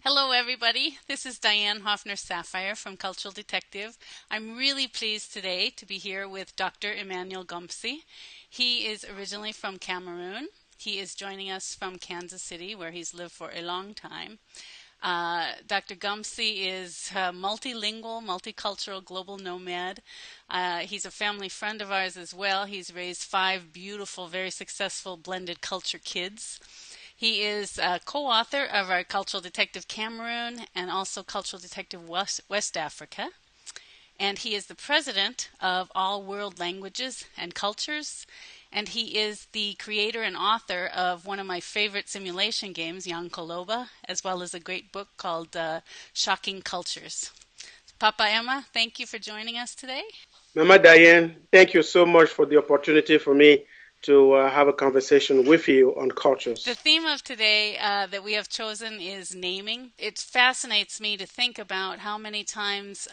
Hello, everybody. This is Diane Hoffner Sapphire from Cultural Detective. I'm really pleased today to be here with Dr. Emmanuel Gumpsey. He is originally from Cameroon. He is joining us from Kansas City, where he's lived for a long time. Dr. Gumpsey is multilingual, multicultural, global nomad. He's a family friend of ours as well. He's raised five beautiful, very successful blended culture kids. He is a co-author of our Cultural Detective Cameroon and also Cultural Detective West Africa. And he is the president of All World Languages and Cultures. And he is the creator and author of one of my favorite simulation games, Yankoloba, as well as a great book called Shocking Cultures. Papa Emma, thank you for joining us today. Mama Diane, thank you so much for the opportunity for me to have a conversation with you on The cultures. theme of today that we have chosen is naming. It fascinates me to think about how many times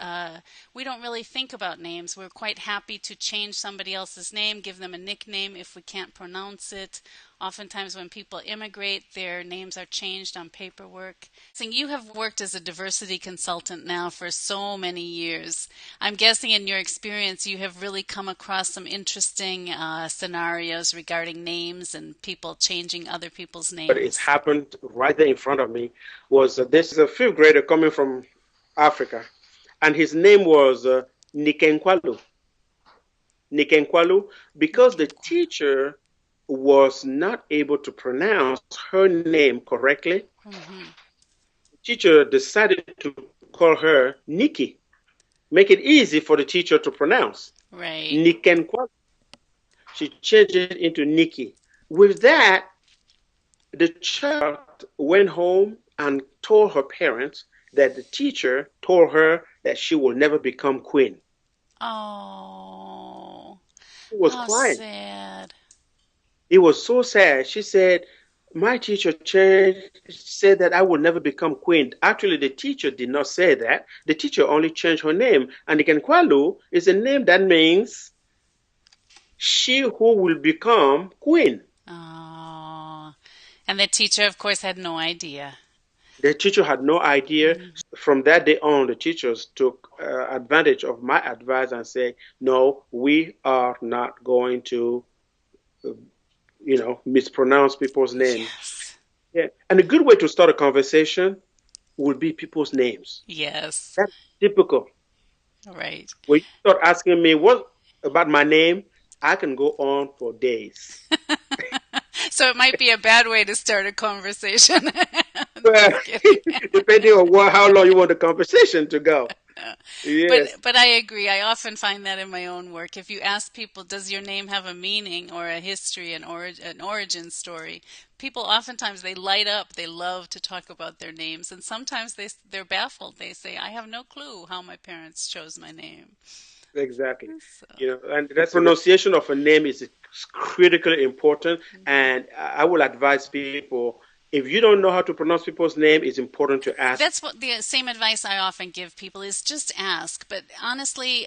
we don't really think about names. We're quite happy to change somebody else's name, give them a nickname if we can't pronounce it. Oftentimes, when people immigrate, their names are changed on paperwork. So you have worked as a diversity consultant now for so many years. I'm guessing in your experience, you have really come across some interesting scenarios regarding names and people changing other people's But it's names. happened right there in front of me. Was this is a fifth grader coming from Africa, and his name was Nikenkwalu. Nikenkwalu, because the teacher was not able to pronounce her name correctly. Mm-hmm. The teacher decided to call her Nikki, make it easy for the teacher to pronounce. Right. Nikenkwalu. She changed it into Nikki. With that, the child went home and told her parents that the teacher told her that she will never become queen. Oh, She was how crying. sad. It was so sad. She said, my teacher said that I will never become queen. Actually, the teacher did not say that. The teacher only changed her name. And Ikenkwalu is a name that means she who will become queen. Oh, and the teacher, of course, had no idea. The teacher had no idea. Mm. From that day on, the teachers took advantage of my advice and said, "No, we are not going to, uh, mispronounce people's names." Yes. Yeah, and a good way to start a conversation would be people's names. Yes. That's typical. Right. When you start asking me what about my name, I can go on for days. So it might be a bad way to start a conversation. Well, Just kidding. depending on how long you want the conversation to go. But Yes, but I agree. I often find that in my own work. If you ask people, does your name have a meaning or a history, an origin story? People oftentimes they light up. They love to talk about their names, and sometimes they're baffled. They say, "I have no clue how my parents chose my name." exactly. So, And the pronunciation of a name is critically important. mhm. And I will advise people if you don't know how to pronounce people's name, it's important to ask. That's what the same advice I often give people is just ask. But honestly,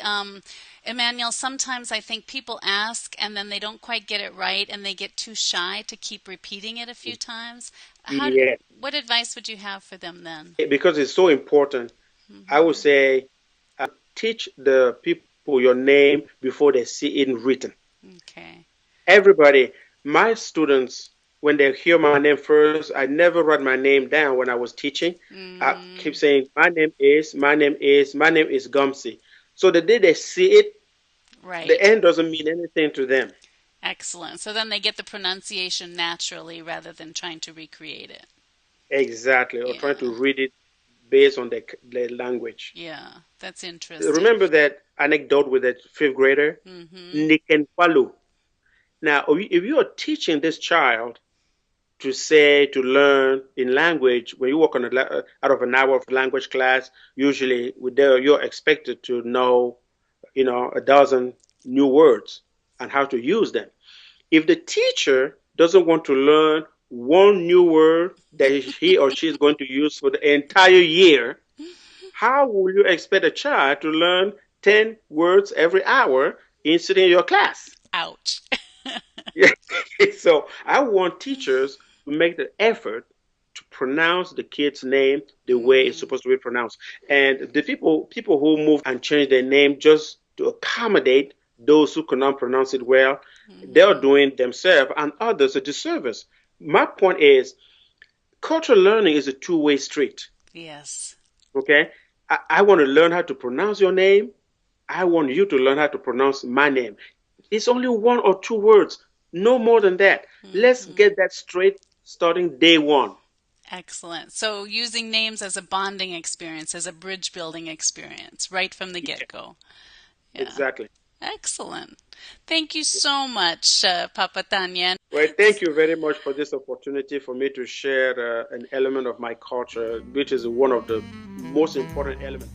Emmanuel, sometimes I think people ask and then they don't quite get it right and they get too shy to keep repeating it a few times. How, Yeah, what advice would you have for them then? because it's so important. I would Hmm. say teach the people your name before they see it written. Okay. Everybody, my students, when they hear my name first, I never write my name down when I was teaching. I keep Mm, saying, my name is Gumsy. So the day they see it, the right. end doesn't mean anything to them. Excellent. So then they get the pronunciation naturally rather than trying to recreate it. Exactly, or trying to Yeah. read it based on their language. Yeah. That's interesting. Remember that anecdote with that fifth grader, Hmm. Nikenpalu. Now, if you are teaching this child to say, to learn in language, when you work on out of an hour of language class, usually with there, you're expected to know, a dozen new words and how to use them. If the teacher doesn't want to learn one new word that he or she is going to use for the entire year, how will you expect a child to learn 10 words every hour in sitting in your class? Ouch. Yeah. So I want teachers to make the effort. to pronounce the kid's name the way it's supposed to be pronounced. And the people who move and change their name just to accommodate those who cannot pronounce it well, they're doing themselves and others a disservice. My point is, cultural learning is a two-way street. Yes. Okay? I want to learn how to pronounce your name. I want you to learn how to pronounce my name. It's only one or two words, no more than that. Let's get that straight starting day one. Excellent. So using names as a bonding experience, as a bridge building experience, right from the get-go. Yeah. Exactly. Excellent. Thank you so much, Papa Tanya. Well, thank you very much for this opportunity for me to share an element of my culture, which is one of the most important elements.